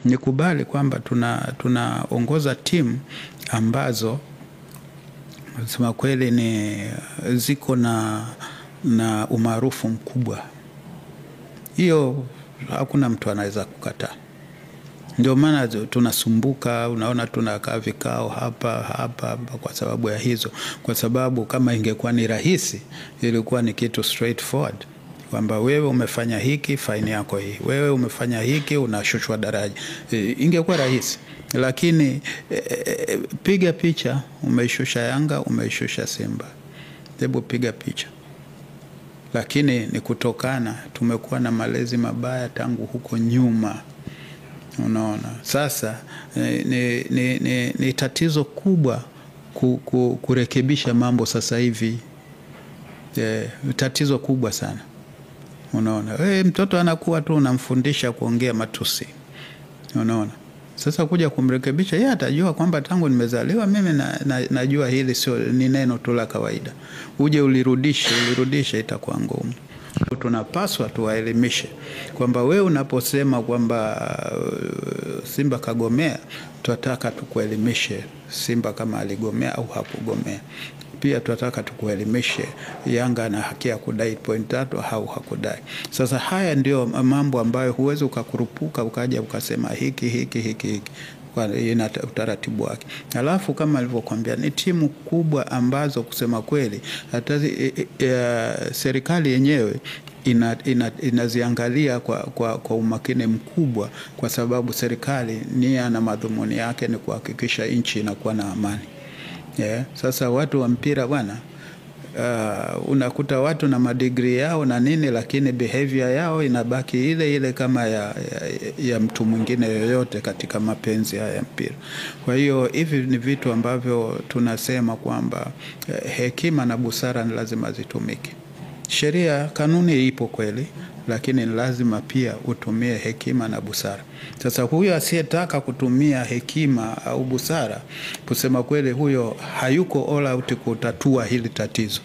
nikubali kwamba tunaongoza timu ambazo sema kweli ni ziko na umaarufu mkubwa. Hiyo hakuna mtu anaweza kukataa. Ndio maana tunasumbuka, unaona tunakaa vikao hapa kwa sababu ya hizo. Kwa sababu kama ingekuwa ni rahisi, ilikuwa ni kitu straightforward. Kwamba wewe umefanya hiki, faini yako hii. Wewe umefanya hiki, unashushwa daraja. Ingekuwa rahisi. Lakini piga picha, umeishusha Yanga, umeishusha Simba. Hebu piga picha. Lakini ni kutokana, tumekuwa na malezi mabaya tangu huko nyuma. Unaona, sasa ni tatizo kubwa kurekebisha mambo sasa hivi. Tatizo kubwa sana. Unaona, mtoto anakuwa tu unamfundisha kuongea matusi. Unaona, sasa kuja kumrekebisha, yeye atajua kwamba tangu nimezaliwa mimi najua hili sio, ni neno tu la kawaida. Uje ulirudishe itakuwa ngumu. Tunapaswa tuwaelimishe kwamba wewe unaposema kwamba Simba kagomea, tunataka tukuelimishe Simba kama aligomea au hakugomea. Pia tunataka tukuelimishe Yanga na haki ya kudai point 3 au hakudai. Sasa haya ndio mambo ambayo huwezi ukakurupuka ukaja ukasema hiki kwa ina utaratibu wake. Alafu kama nilivyokuambia ni timu kubwa ambazo kusema kweli hata serikali yenyewe inaziangalia kwa umakini mkubwa, kwa sababu serikali nia na madhumuni yake ni kuhakikisha nchi inakuwa na amani. Sasa watu wa mpira bwana, unakuta watu na madigrii yao na nini, lakini behavior yao inabaki ile kama ya mtu mwingine yoyote katika mapenzi ya mpira. Kwa hiyo hivi ni vitu ambavyo tunasema kwamba hekima na busara ni lazima zitumike. Sheria, kanuni ipo kweli, lakini lazima pia utumie hekima na busara. Sasa huyo asiyetaka kutumia hekima au busara, kusema kweli huyo hayuko all out kutatua hili tatizo.